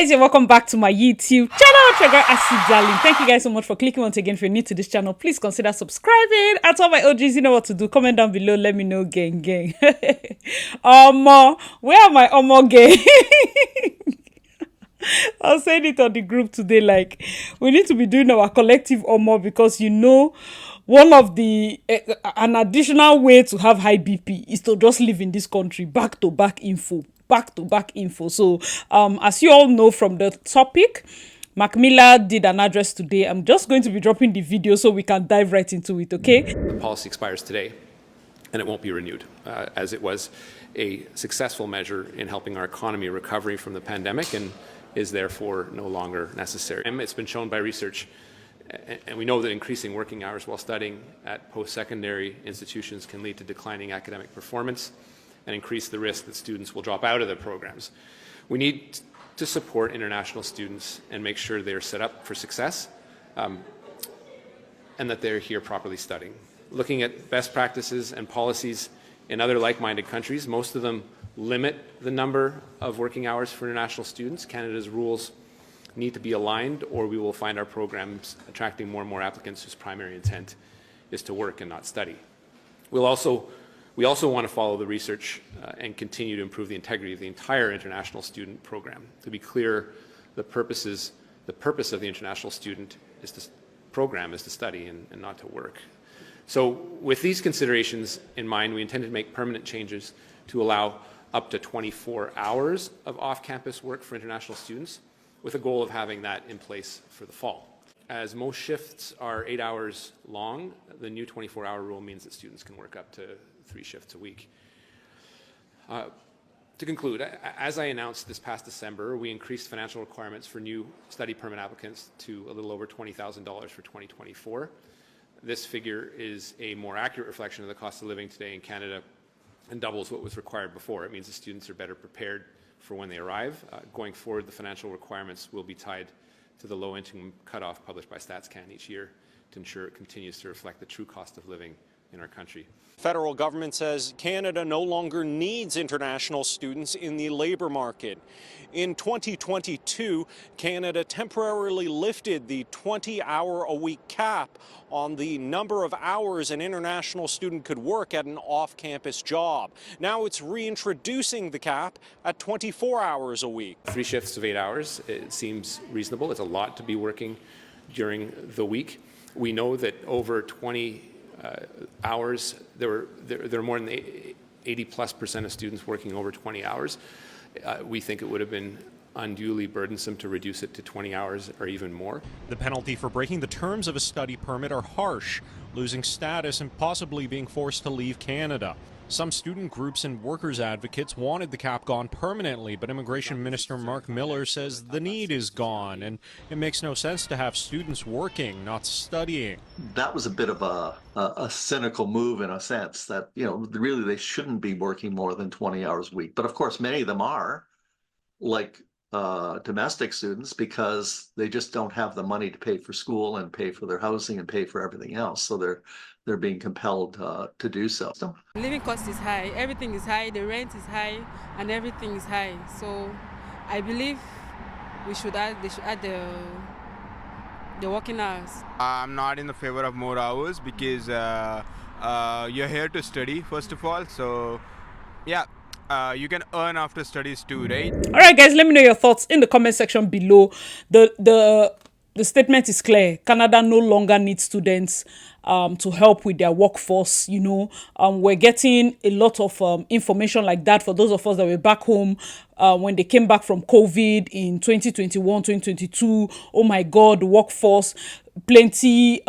guys, and welcome back to my YouTube channel, Trigger Acid Darling. Thank you guys so much for clicking once again. If you're new to this channel, please consider subscribing. And to all my OGs, you know what to do. Comment down below, let me know, gang. Where are my gang? I was saying it on the group today, like, we need to be doing our collective because, you know, one of the, an additional way to have high BP is to just live in this country, back-to-back info. So, as you all know from the topic, Marc did an address today. I'm just going to be dropping the video so we can dive right into it, okay? The policy expires today, and it won't be renewed, as it was a successful measure in helping our economy recovery from the pandemic and is therefore no longer necessary. And it's been shown by research, and we know that increasing working hours while studying at post-secondary institutions can lead to declining academic performance and increase the risk that students will drop out of their programs. We need to support international students and make sure they're set up for success and that they're here properly studying. Looking at best practices and policies in other like-minded countries, most of them limit the number of working hours for international students. Canada's rules need to be aligned, or we will find our programs attracting more and more applicants whose primary intent is to work and not study. We also want to follow the research and continue to improve the integrity of the entire international student program. To be clear, the purpose of the international student program is to study and not to work. So with these considerations in mind, we intend to make permanent changes to allow up to 24 hours of off-campus work for international students, with a goal of having that in place for the fall. As most shifts are 8 hours long, the new 24-hour rule means that students can work up to 3 shifts a week. To conclude, as I announced this past December, we increased financial requirements for new study permit applicants to a little over $20,000 for 2024. This figure is a more accurate reflection of the cost of living today in Canada and doubles what was required before. It means the students are better prepared for when they arrive. Going forward, the financial requirements will be tied to the low-income cutoff published by StatsCan each year to ensure it continues to reflect the true cost of living in our country. Federal government says Canada no longer needs international students in the labor market. In 2022, Canada temporarily lifted the 20-hour-a-week cap on the number of hours an international student could work at an off-campus job. Now it's reintroducing the cap at 24 hours a week. 3 shifts of 8 hours, it seems reasonable. It's a lot to be working during the week. We know that over 20 hours, there are more than 80+% of students working over 20 hours. We think it would have been unduly burdensome to reduce it to 20 hours or even more. The penalty for breaking the terms of a study permit are harsh, losing status and possibly being forced to leave Canada. Some student groups and workers' advocates wanted the cap gone permanently, but Immigration Minister Marc says the need is gone, and it makes no sense to have students working, not studying. That was a bit of a cynical move in a sense that, you know, really they shouldn't be working more than 20 hours a week. But of course, many of them are, like domestic students, because they just don't have the money to pay for school and pay for their housing and pay for everything else. So they're being compelled to do so. Living cost is high, everything is high, the rent is high, and everything is high. So I believe they should add the working hours. I'm not in the favor of more hours because you're here to study, first of all. So yeah. You can earn after studies too, right? All right, guys, let me know your thoughts in the comment section below. The statement is clear. Canada no longer needs students to help with their workforce. You know, we're getting a lot of information like that for those of us that were back home when they came back from COVID in 2021, 2022. Oh my God, the workforce, plenty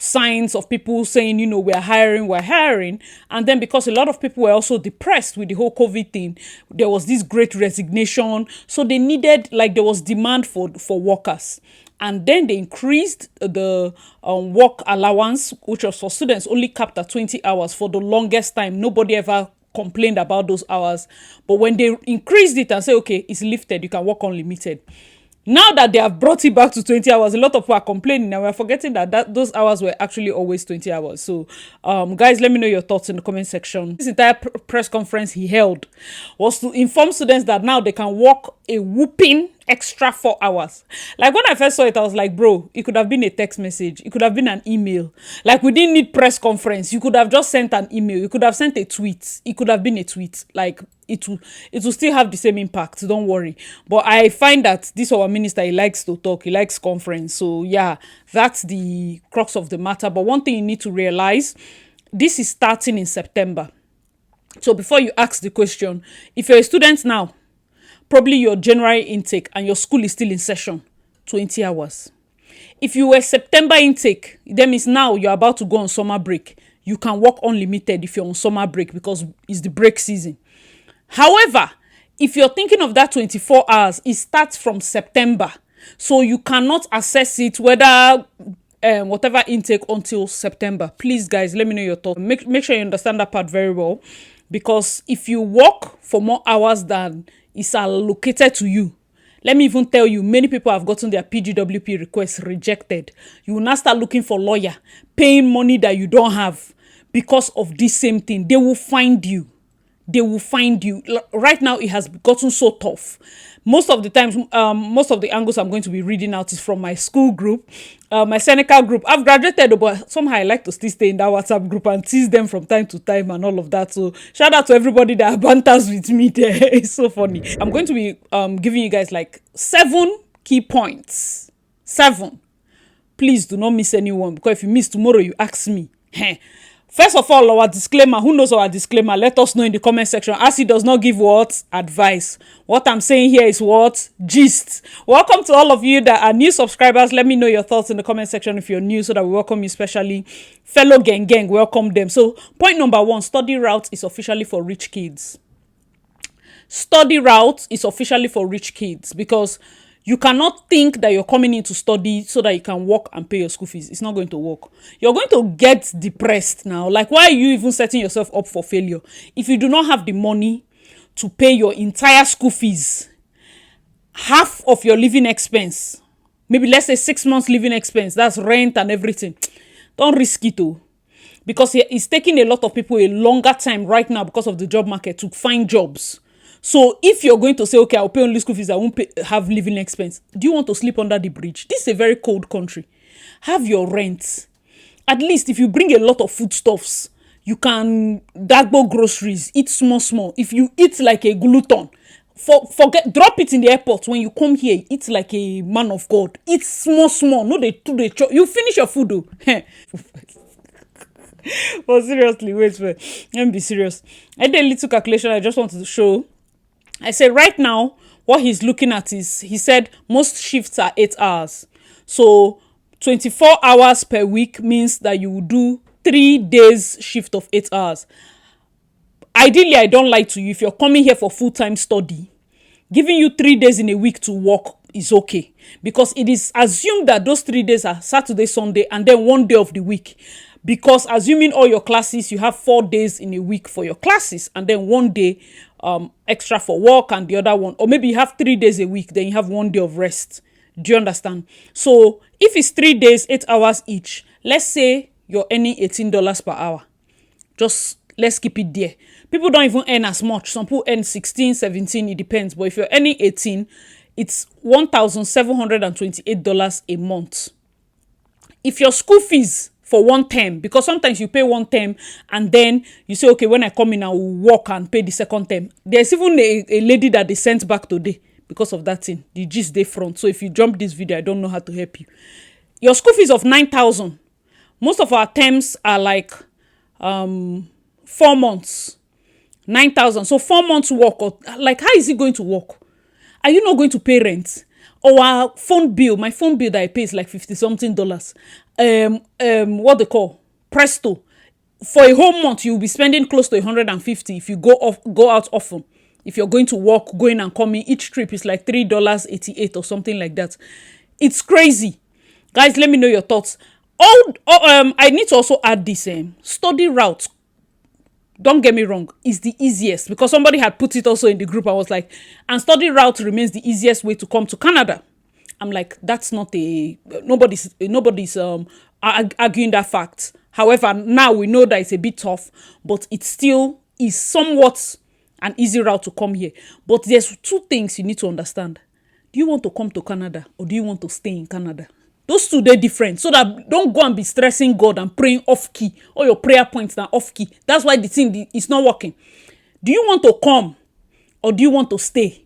signs of people saying, you know, we're hiring. And then because a lot of people were also depressed with the whole COVID thing, there was this great resignation. So they needed, like, there was demand for workers. And then they increased the work allowance, which was for students only capped at 20 hours for the longest time. Nobody ever complained about those hours. But when they increased it and say, okay, it's lifted, you can work unlimited. Now that they have brought it back to 20 hours, a lot of people are complaining and we're forgetting that those hours were actually always 20 hours. So, guys, let me know your thoughts in the comment section. This entire press conference he held was to inform students that now they can work a whooping extra 4 hours. Like when I first saw it, I was like, bro, it could have been a text message, it could have been an email. Like we didn't need press conference. You could have just sent an email, you could have sent a tweet, it could have been a tweet. Like it will still have the same impact, don't worry. But I find that this our minister, he likes to talk, he likes conference. So yeah, that's the crux of the matter. But one thing you need to realize, this is starting in September. So before you ask the question, if you're a student now, probably your January intake and your school is still in session, 20 hours. If you were September intake, that means now you're about to go on summer break. You can work unlimited if you're on summer break because it's the break season. However, if you're thinking of that 24 hours, it starts from September. So you cannot access it, whether whatever intake, until September. Please, guys, let me know your thoughts. Make sure you understand that part very well. Because if you work for more hours than is allocated to you, let me even tell you, many people have gotten their PGWP requests rejected. You will now start looking for lawyer, paying money that you don't have because of this same thing. They will find you. They will find you. Right now, it has gotten so tough. Most of the times, most of the angles I'm going to be reading out is from my school group, my Seneca group. I've graduated, but somehow I like to still stay in that WhatsApp group and tease them from time to time and all of that. So shout out to everybody that banters with me there. It's so funny. I'm going to be giving you guys like 7 key points. 7. Please do not miss anyone, because if you miss tomorrow, you ask me. First of all, our disclaimer. Who knows our disclaimer? Let us know in the comment section, as he does not give what? Advice. What I'm saying here is what? Gist. Welcome to all of you that are new subscribers. Let me know your thoughts in the comment section if you're new, so that we welcome you, especially fellow gang, welcome them. So point number 1, study route is officially for rich kids. Study route is officially for rich kids, because you cannot think that you're coming in to study so that you can work and pay your school fees. It's not going to work. You're going to get depressed now. Like, why are you even setting yourself up for failure? If you do not have the money to pay your entire school fees, half of your living expense, maybe let's say 6 months living expense, that's rent and everything, don't risk it too. Because it's taking a lot of people a longer time right now because of the job market to find jobs. So if you're going to say, okay, I'll pay only school fees, I won't have living expense, do you want to sleep under the bridge? This is a very cold country. Have your rent. At least if you bring a lot of foodstuffs, you can dagbo groceries, eat small. If you eat like a glutton, forget, drop it in the airport. When you come here, eat like a man of God. Eat small. No, they chop. You finish your food though. But seriously, wait. Let me be serious. I did a little calculation I just wanted to show. I said right now, what he's looking at is, he said most shifts are 8 hours. So 24 hours per week means that you will do 3 days shift of 8 hours. Ideally, I don't lie to you, if you're coming here for full-time study, giving you 3 days in a week to work is okay. Because it is assumed that those 3 days are Saturday, Sunday, and then 1 day of the week. Because assuming all your classes, you have 4 days in a week for your classes, and then 1 day extra for work, and the other one, or maybe you have 3 days a week, then you have 1 day of rest. Do you understand? So if it's 3 days, 8 hours each, let's say you're earning $18 per hour. Just let's keep it there. People don't even earn as much. Some people earn 16, 17, it depends. But if you're earning 18, it's $1,728 a month. If your school fees for 1 term, because sometimes you pay 1 term and then you say, okay, when I come in, I will work and pay the 2nd term. There's even a lady that they sent back today because of that thing. The gist day front. So if you jump this video, I don't know how to help you. Your school fees of 9,000. Most of our terms are like 4 months. 9,000. So 4 months work. Or, like, how is it going to work? Are you not going to pay rent? Or our phone bill, my phone bill that I pay is like $50-something. What they call Presto. For a whole month, you'll be spending close to 150 if you go out often. If you're going to work, going and coming, each trip is like $3.88 or something like that. It's crazy. Guys, let me know your thoughts. I need to also add this study route. Don't get me wrong, is the easiest, because somebody had put it also in the group. I was like, and study route remains the easiest way to come to Canada. I'm like, that's not nobody's arguing that fact. However, now we know that it's a bit tough, but it still is somewhat an easy route to come here. But there's 2 things you need to understand. Do you want to come to Canada or do you want to stay in Canada? Those two, they're different. So that don't go and be stressing God and praying off key. All your prayer points are off key. That's why the thing is not working. Do you want to come or do you want to stay?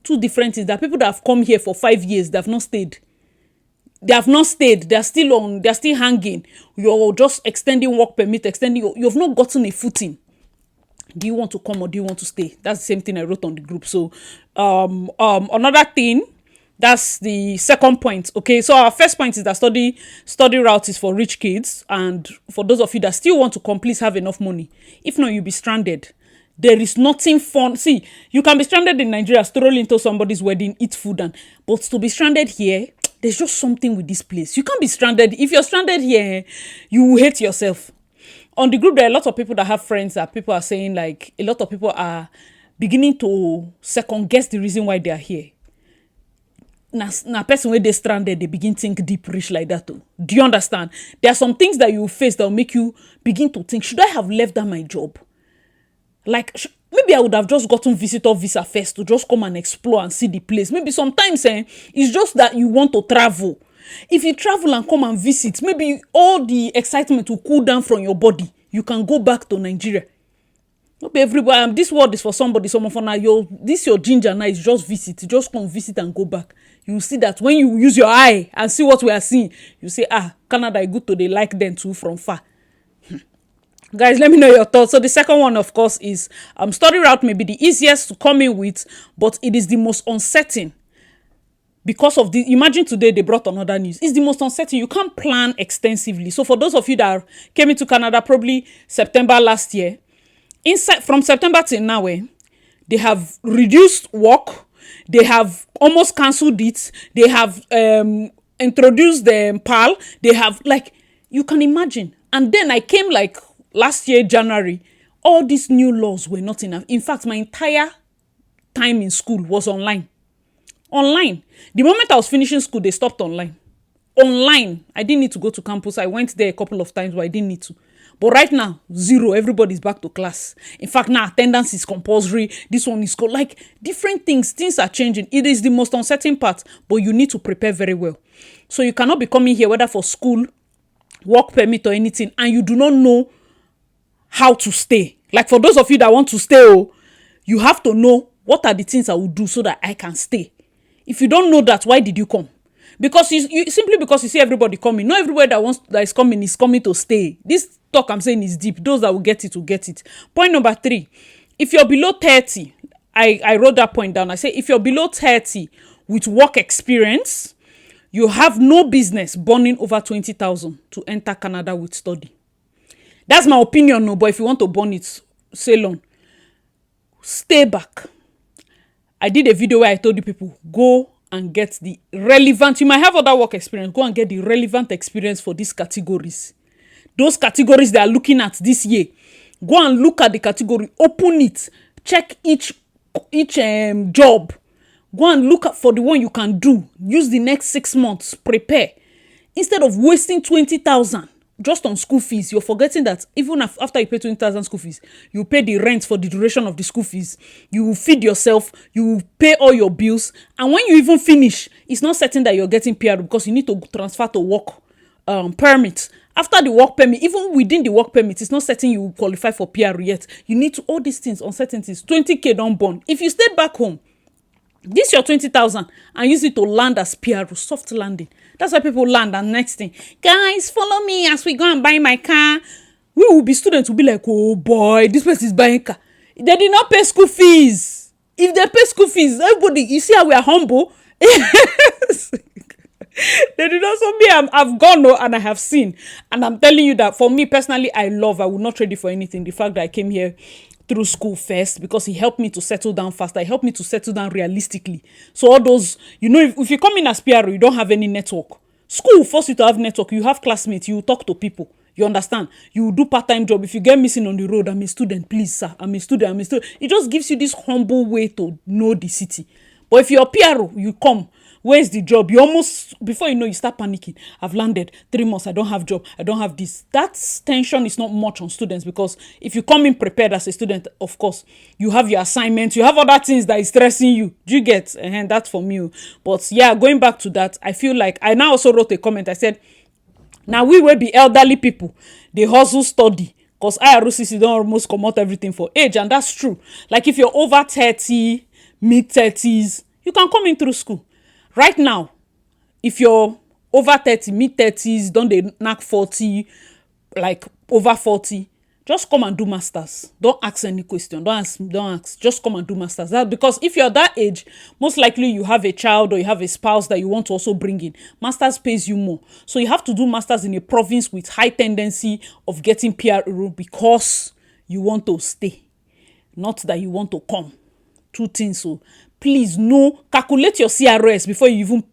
Two different things. There are people that have come here for 5 years. They have not stayed. They have not stayed. They're still hanging. You're just extending work permit, you have not gotten a footing. Do you want to come or do you want to stay? That's the same thing I wrote on the group. So another thing, that's the second point. Okay, so our first point is that study route is for rich kids, and for those of you that still want to come, please have enough money. If not, you'll be stranded. There is nothing fun. See, you can be stranded in Nigeria, stroll into somebody's wedding, eat food, but to be stranded here, there's just something with this place. You can't be stranded. If you're stranded here, you will hate yourself. On the group, there are a lot of people that have friends that people are saying, like, a lot of people are beginning to second guess the reason why they are here. Now person where they stranded, they begin to think deep rich like that too. Do you understand? There are some things that you face that will make you begin to think, should I have left that my job? Like, maybe I would have just gotten visitor visa first to just come and explore and see the place. Maybe sometimes it's just that you want to travel. If you travel and come and visit, maybe all the excitement will cool down from your body. You can go back to Nigeria. Maybe everybody, this word is for somebody. Someone for now, your ginger now is just visit. Just come visit and go back. You will see that when you use your eye and see what we are seeing, you say, Canada is good to they like them too from far. Guys, let me know your thoughts. So the second one, of course, is study route may be the easiest to come in with, but it is the most uncertain. Because of the, imagine today they brought another news. It's the most uncertain. You can't plan extensively. So for those of you that came into Canada probably September last year, from September till now, they have reduced work. They have almost cancelled it. They have introduced the PAL. They have, like, you can imagine. And then I came like last year, January, all these new laws were not enough. In fact, my entire time in school was online. Online. The moment I was finishing school, they stopped online. Online. I didn't need to go to campus. I went there a couple of times, but I didn't need to. But right now, zero. Everybody's back to class. In fact, now attendance is compulsory. This one is called, like, different things. Things are changing. It is the most uncertain part, but you need to prepare very well. So you cannot be coming here, whether for school, work permit or anything, and you do not know how to stay. Like, for those of you that want to stay, you have to know what are the things I will do so that I can stay. If you don't know that, why did you come? Because you simply because you see everybody coming. Not everybody that is coming to stay. This talk I'm saying is deep. Those that will get it. Point number 3. If you're below 30, I wrote that point down. I say if you're below 30 with work experience, you have no business burning over 20,000 to enter Canada with study. That's my opinion, no. But if you want to burn it, sail on. Stay back. I did a video where I told you people, go and get the relevant, you might have other work experience, go and get the relevant experience for these categories. Those categories they are looking at this year. Go and look at the category, open it, check each job. Go and look for the one you can do. Use the next 6 months, prepare. Instead of wasting 20,000 just on school fees, you're forgetting that even after you pay 20,000 school fees, you pay the rent for the duration of the school fees. You will feed yourself. You will pay all your bills. And when you even finish, it's not certain that you're getting PR because you need to transfer to work permit. After the work permit, even within the work permit, it's not certain you will qualify for PR yet. You need to, all these things, uncertainties, 20K don't burn. If you stayed back home, this your 20,000 and use it to land as PR, soft landing. That's why people land. And next thing, guys, follow me as we go and buy my car. We will be students will be like, oh boy, this person is buying car. They did not pay school fees. If they pay school fees, everybody, you see how we are humble. They did not. So me, I've gone and I have seen, and I'm telling you that for me personally, I will not trade it for anything. The fact that I came here through school first, because it helped me to settle down faster. It helped me to settle down realistically. So all those, if you come in as PR, you don't have any network. School will force you to have network. You have classmates. You talk to people. You understand? You do part-time job. If you get missing on the road, I'm a student, please, sir. I'm a student. It just gives you this humble way to know the city. But if you're PR, you come. Where's the job? You almost, before you know, you start panicking. I've landed 3 months. I don't have job. I don't have this. That tension is not much on students, because if you come in prepared as a student, of course, you have your assignments. You have other things that is stressing you. Do you get? And that's for me. But yeah, going back to that, I feel like I now also wrote a comment. I said, now we will be elderly people. They hustle study. Because IRCC don't almost come out everything for age. And that's true. Like if you're over 30, mid-30s, you can come in through school. Right now, if you're over 30, mid-30s, don't they knack 40, like over 40, just come and do masters. Don't ask any question. Don't ask. Just come and do masters. That, because if you're that age, most likely you have a child or you have a spouse that you want to also bring in. Masters pays you more. So you have to do masters in a province with high tendency of getting PRO because you want to stay, not that you want to come. Two things. So please, no, calculate your CRS before you even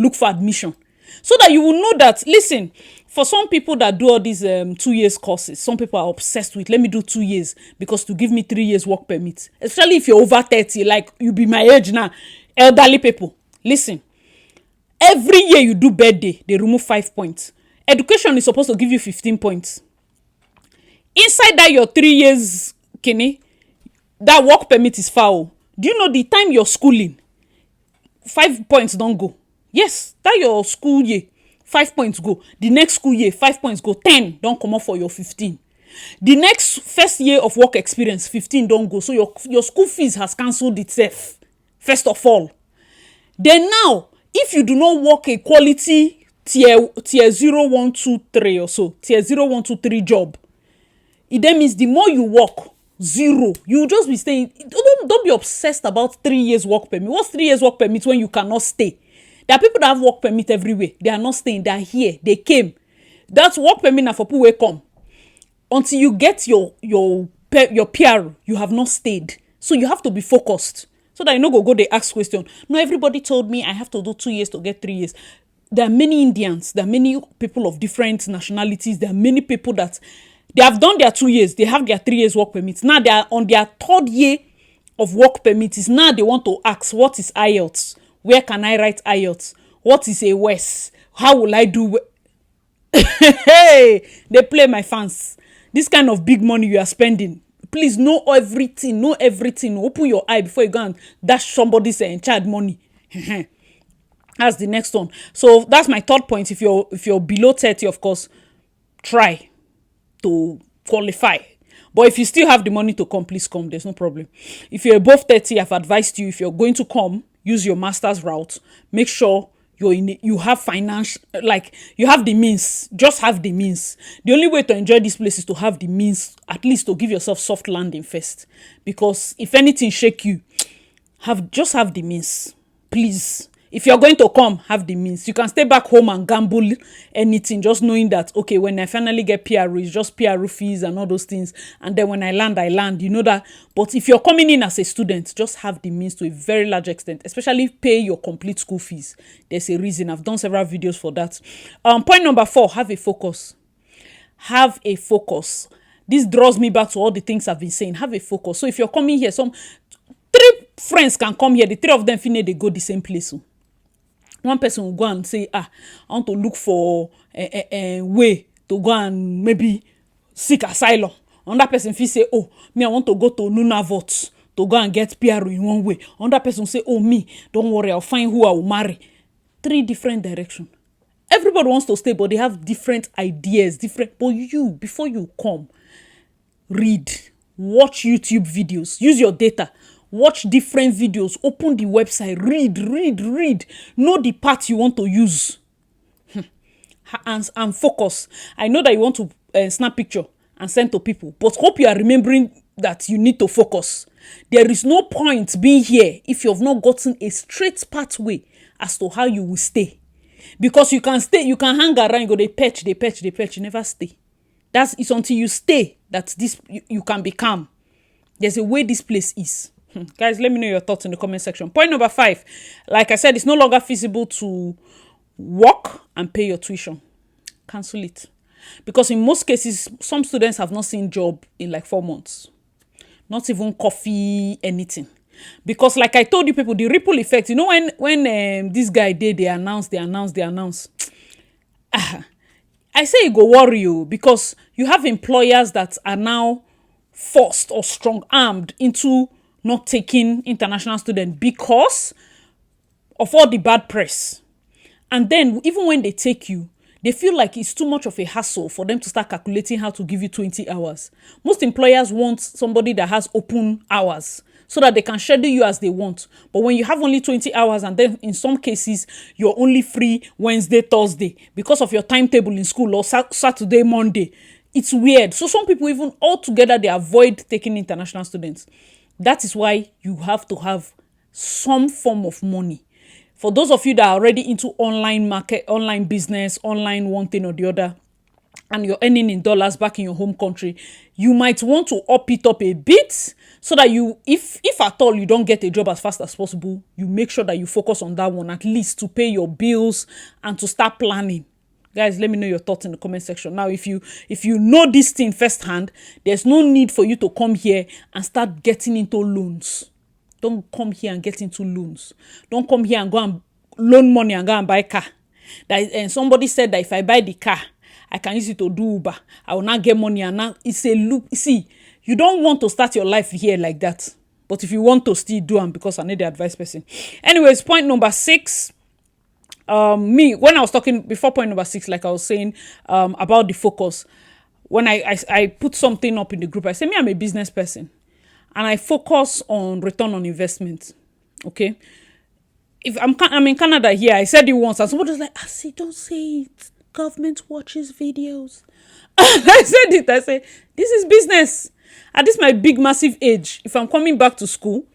look for admission, so that you will know that, listen, for some people that do all these 2 years courses, some people are obsessed with, let me do 2 years because to give me 3 years work permit, especially if you're over 30, like you be my age now, elderly people. Listen, every year you do birthday, they remove 5 points. Education is supposed to give you 15 points. Inside that your 3 years, Kenny, that work permit is foul. Do you know the time you're schooling, 5 points don't go? Yes, that your school year, 5 points go. The next school year, 5 points go. 10 don't come up for your 15. The next first year of work experience, 15 don't go. So your school fees has cancelled itself, first of all. Then now, if you do not work a quality tier 0, 1, 2, 3 or so, tier 0, 1, 2, 3 job, it then means the more you work, 0, you will just be staying. Don't be obsessed about 3 years work permit. What's 3 years work permit when you cannot stay? There are people that have work permit everywhere. They are not staying. They are here. They came. That's work permit now for people who come. Until you get your PR, you have not stayed. So you have to be focused. So that you no go they ask question. No, everybody told me I have to do 2 years to get 3 years. There are many Indians. There are many people of different nationalities. There are many people that they have done their 2 years. They have their 3 years work permits. Now they are on their 3rd year of work permits. Now they want to ask, what is IELTS? Where can I write IELTS? What is a WES? How will I do? Hey, they play my fans. This kind of big money you are spending. Please know everything. Know everything. Open your eye before you go and dash somebody's child money. That's the next one. So that's my 3rd point. If you're below 30, of course, try to qualify. But if you still have the money to come, please come. There's no problem. If you're above 30, I've advised you, if you're going to come, use your master's route. Make sure you have finance, like you have the means. Just have the means. The only way to enjoy this place is to have the means, at least to give yourself soft landing first. Because if anything shake you, just have the means. Please. If you're going to come, have the means. You can stay back home and gamble anything, just knowing that, okay, when I finally get PRO, it's just PRO fees and all those things. And then when I land, you know that. But if you're coming in as a student, just have the means to a very large extent, especially pay your complete school fees. There's a reason. I've done several videos for that. Point number 4, have a focus. Have a focus. This draws me back to all the things I've been saying. Have a focus. So if you're coming here, 3 friends can come here. The 3 of them finally they go the same place. One person will go and say, I want to look for a way to go and maybe seek asylum. Another person will say, oh, me, I want to go to Nunavut to go and get PRO in one way. Another person will say, oh, me, don't worry, I'll find who I will marry. 3 different directions. Everybody wants to stay, but they have different ideas, But you, before you come, read, watch YouTube videos, use your data. Watch different videos, open the website, read. Know the part you want to use. And focus. I know that you want to snap picture and send to people, but hope you are remembering that you need to focus. There is no point being here if you have not gotten a straight pathway as to how you will stay. Because you can stay, you can hang around, you go, they patch, you never stay. It's until you stay that you can be calm. There's a way this place is. Guys, let me know your thoughts in the comment section. Point number 5. Like I said, it's no longer feasible to work and pay your tuition. Cancel it. Because in most cases, some students have not seen job in like 4 months. Not even coffee, anything. Because like I told you people, the ripple effect, you know, when this guy did, they announce. I say it go worry you, because you have employers that are now forced or strong-armed into not taking international students because of all the bad press. And then even when they take you, they feel like it's too much of a hassle for them to start calculating how to give you 20 hours. Most employers want somebody that has open hours so that they can schedule you as they want. But when you have only 20 hours, and then in some cases, you're only free Wednesday, Thursday because of your timetable in school, or Saturday, Monday, it's weird. So some people even altogether, they avoid taking international students. That is why you have to have some form of money. For those of you that are already into online market, online business, online one thing or the other, and you're earning in dollars back in your home country, you might want to up it up a bit so that you, if at all you don't get a job as fast as possible, you make sure that you focus on that one, at least to pay your bills and to start planning. Guys, let me know your thoughts in the comment section. Now, if you know this thing firsthand, there's no need for you to come here and start getting into loans. Don't come here and get into loans. Don't come here and go and loan money and go and buy a car. And somebody said that if I buy the car, I can use it to do Uber. I will not get money, and now it's a loop. See, you don't want to start your life here like that. But if you want to still do them, because I need the advice person. Anyways, point number 6. Me, when I was talking before point number 6, like I was saying about the focus, when I put something up in the group, I say, me, I'm a business person. And I focus on return on investment. Okay. If I'm in Canada here, I said it once, and somebody was like, I see, don't say it. Government watches videos. I said it. I say, this is business. At this my big, massive age, if I'm coming back to school,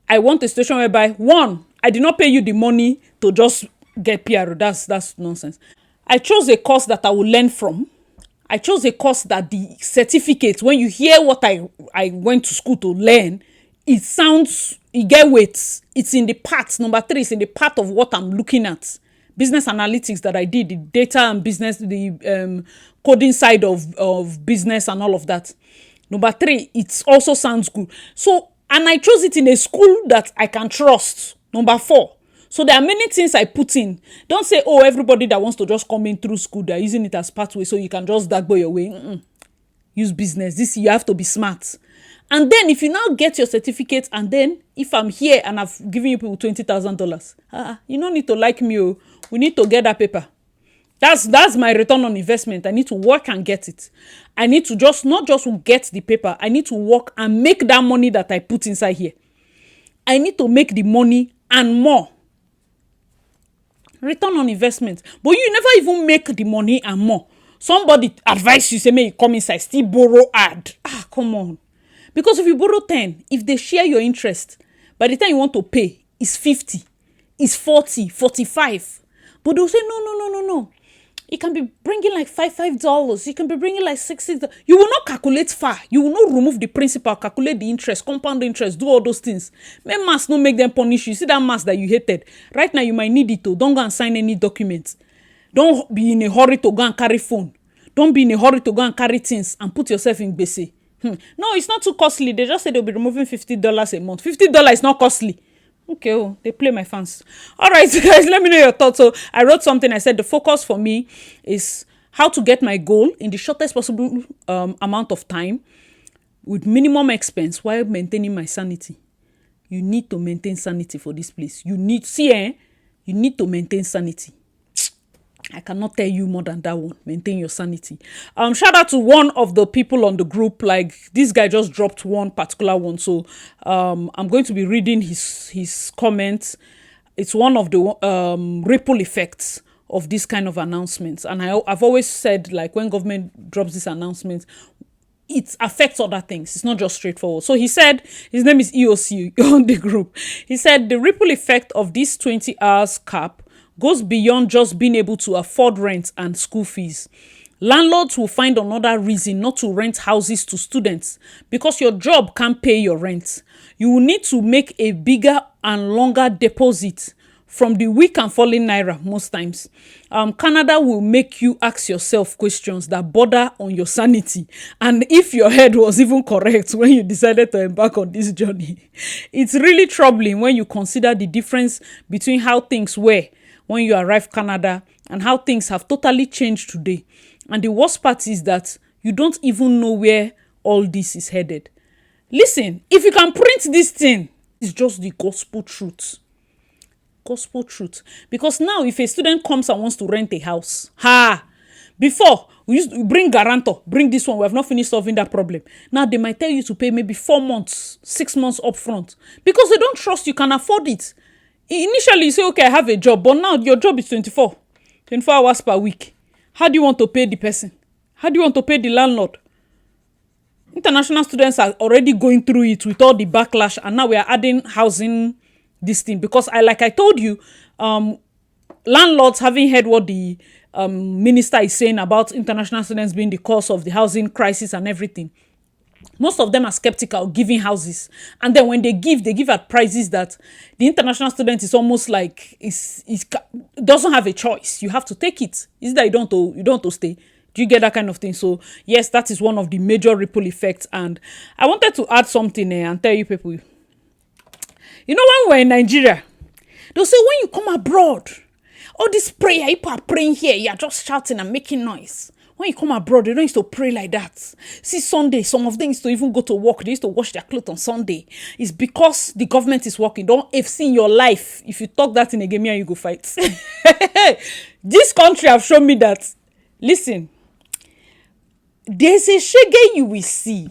I want a situation whereby, one, I did not pay you the money to just get PR. That's nonsense. I chose a course that I will learn from. I chose a course that the certificate, when you hear what I went to school to learn, it sounds, it get weight. It's in the part. Number 3 is in the part of what I'm looking at. Business analytics that I did, the data and business, the coding side of business and all of that. Number 3, it also sounds good. So, and I chose it in a school that I can trust. Number 4. So there are many things I put in. Don't say, oh, everybody that wants to just come in through school, they're using it as pathway, so you can just dagbo your way. Use business. This, you have to be smart. And then if you now get your certificate, and then if I'm here and I've given you people $20,000, you don't need to like me. Oh. We need to get that paper. That's my return on investment. I need to work and get it. I need to just not just get the paper. I need to work and make that money that I put inside here. I need to make the money and more. Return on investment. But you never even make the money and more. Somebody advise you, say, may you come inside, still borrow add. Come on. Because if you borrow 10, if they share your interest, by the time you want to pay, it's 50, it's 40, 45. But they'll say, no. It can be bringing like $5. It can be bringing like $6. You will not calculate far. You will not remove the principal, calculate the interest, compound interest, do all those things. May mass not make them punish you. See that mass that you hated. Right now, you might need it to. Don't go and sign any documents. Don't be in a hurry to go and carry phone. Don't be in a hurry to go and carry things and put yourself in bese. No, it's not too costly. They just said they'll be removing $50 a month. $50 is not costly. Okay, they play my fans. All right, guys, let me know your thoughts. So I wrote something. I said the focus for me is how to get my goal in the shortest possible amount of time with minimum expense while maintaining my sanity. You need to maintain sanity for this place. You need to maintain sanity. I cannot tell you more than that one. Maintain your sanity. Shout out to one of the people on the group. Like, this guy just dropped one particular one. So I'm going to be reading his comments. It's one of the ripple effects of this kind of announcements. And I've always said, like, when government drops this announcement, it affects other things. It's not just straightforward. So he said, his name is EOC on the group. He said, the ripple effect of this 20 hours cap goes beyond just being able to afford rent and school fees. Landlords will find another reason not to rent houses to students because your job can't pay your rent. You will need to make a bigger and longer deposit from the weak and falling naira most times. Canada will make you ask yourself questions that border on your sanity, and if your head was even correct when you decided to embark on this journey. It's really troubling when you consider the difference between how things were when you arrived Canada and how things have totally changed today. And the worst part is that you don't even know where all this is headed. Listen, if you can print this thing, it's just the gospel truth. Gospel truth. Because now if a student comes and wants to rent a house, before we used to bring guarantor, bring this one, we have not finished solving that problem. Now they might tell you to pay maybe 4 months, 6 months upfront because they don't trust you can afford it. Initially you say, okay, I have a job, but now your job is 24 hours per week. How do you want to pay the person? How do you want to pay the landlord? International students are already going through it with all the backlash, and now we are adding housing this thing because like I told you, landlords, having heard what the minister is saying about international students being the cause of the housing crisis and everything, most of them are skeptical giving houses, and then when they give at prices that the international student is almost like is doesn't have a choice. You have to take it. Is that you don't want to stay? Do you get that kind of thing? So yes, that is one of the major ripple effects. And I wanted to add something and tell you people. You know, when we're in Nigeria, they'll say when you come abroad, all this prayer, people are praying here, you're just shouting and making noise. When you come abroad, they don't used to pray like that. See, Sunday, some of them used to even go to work. They used to wash their clothes on Sunday. It's because the government is working. Don't have seen your life. If you talk that in a game, you go fight. This country have shown me that. Listen, there's a shege you will see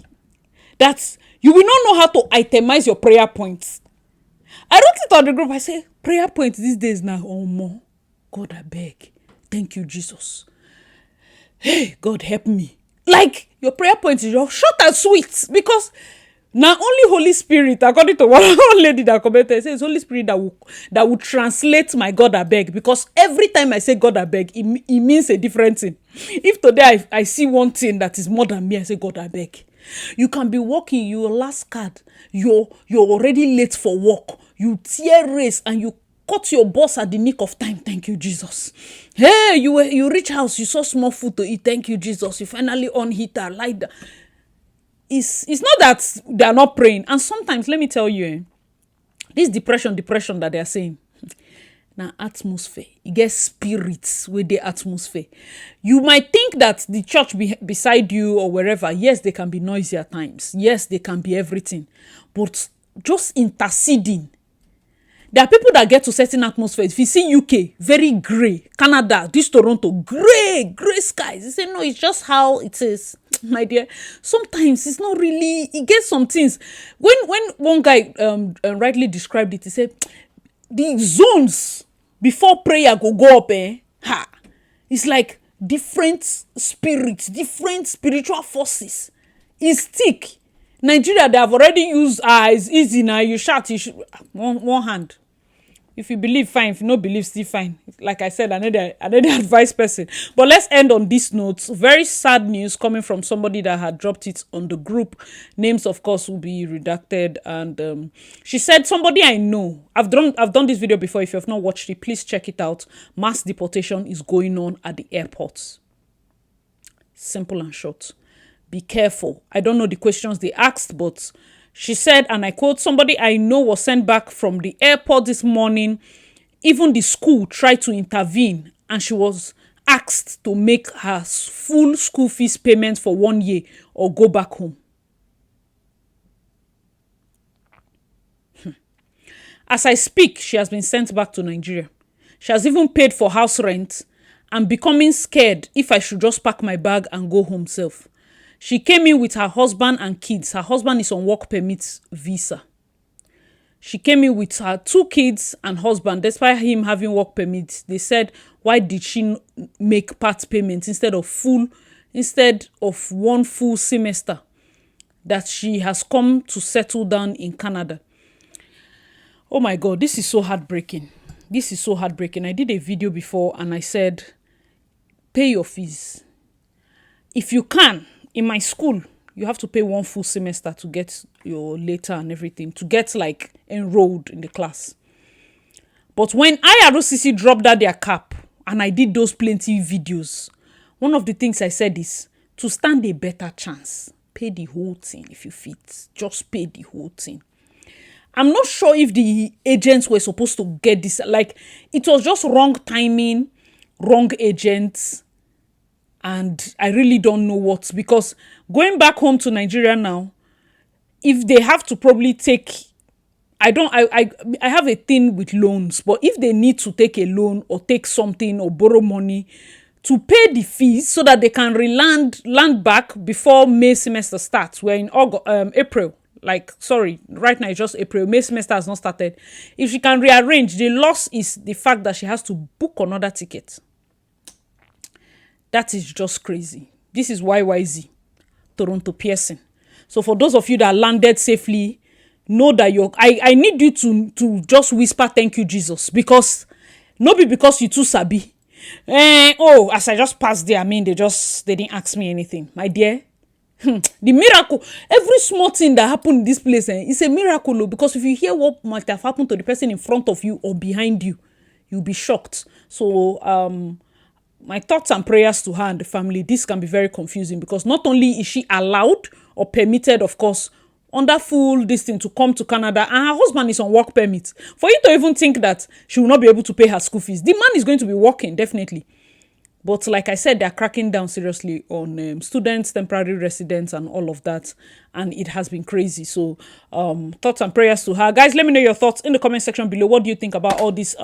that you will not know how to itemize your prayer points. I wrote it on the group. I say, prayer points these days now, oh more. God, I beg. Thank you, Jesus. Hey, God, help me. Like, your prayer point is just short and sweet. Because now only Holy Spirit, according to one lady that commented, says Holy Spirit that will translate my God, I beg. Because every time I say God, I beg, it means a different thing. If today I see one thing that is more than me, I say God, I beg. You can be working, your last card, you're already late for work, you tear race and you cut your boss at the nick of time. Thank you, Jesus. Hey, you reach house, you saw small food to eat. Thank you, Jesus. You finally on heater, light that. It's not that they are not praying. And sometimes, let me tell you, this depression that they are saying, now atmosphere, it gets spirits with the atmosphere. You might think that the church beside you or wherever, yes, they can be noisy at times. Yes, they can be everything. But just interceding. There are people that get to certain atmospheres. If you see UK, very grey. Canada, this Toronto, grey skies. You say, no, it's just how it is, my dear. Sometimes it's not really, it gets some things. When one guy rightly described it, he said, the zones before prayer go up, it's like different spirits, different spiritual forces. It's thick. Nigeria, they have already used it's easy now. You shout, one hand. If you believe, fine. If you don't believe, still fine. Like I said, another advice person. But let's end on this note. Very sad news coming from somebody that had dropped it on the group. Names, of course, will be redacted. And she said, somebody I know. I've done this video before. If you have not watched it, please check it out. Mass deportation is going on at the airports. Simple and short. Be careful. I don't know the questions they asked, but she said, and I quote, somebody I know was sent back from the airport this morning. Even the school tried to intervene, and she was asked to make her full school fees payment for 1 year or go back home. As I speak, she has been sent back to Nigeria. She has even paid for house rent and becoming scared if I should just pack my bag and go home self. She came in with her husband and kids. Her husband is on work permit visa. She came in with her 2 kids and husband. Despite him having work permit, they said, why did she make part payments instead of one full semester that she has come to settle down in Canada? Oh my God, this is so heartbreaking. This is so heartbreaking. I did a video before and I said, pay your fees. If you can, in my school, you have to pay 1 full semester to get your letter and everything, to get like enrolled in the class. But when IROCC dropped that their cap, and I did those plenty videos, one of the things I said is, to stand a better chance, pay the whole thing if you fit. Just pay the whole thing. I'm not sure if the agents were supposed to get this. Like, it was just wrong timing, wrong agents, and I really don't know what. Because going back home to Nigeria now, if they have to probably take, I have a thing with loans, but if they need to take a loan or take something or borrow money to pay the fees so that they can land back before May semester starts. We're in April. Like, sorry, right now it's just April. May semester has not started. If she can rearrange, the loss is the fact that she has to book another ticket. That is just crazy. This is YYZ, Toronto Pearson. So for those of you that landed safely, know that I need you to just whisper thank you, Jesus, because no be because you too sabi. As I just passed there, I mean, they didn't ask me anything. My dear, the miracle, every small thing that happened in this place, is a miracle, because if you hear what might have happened to the person in front of you or behind you, you'll be shocked. So, my thoughts and prayers to her and the family. This can be very confusing because not only is she allowed or permitted, of course, under full this thing to come to Canada, and her husband is on work permit. For you to even think that she will not be able to pay her school fees, the man is going to be working, definitely. But like I said, they're cracking down seriously on students, temporary residents, and all of that. And it has been crazy. So thoughts and prayers to her. Guys, let me know your thoughts in the comment section below. What do you think about all these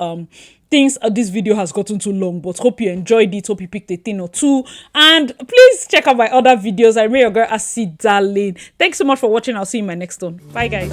things? This video has gotten too long, but hope you enjoyed it. Hope you picked a thing or two. And please check out my other videos. I remain your girl, Asi Darling. Thanks so much for watching. I'll see you in my next one. Bye, guys.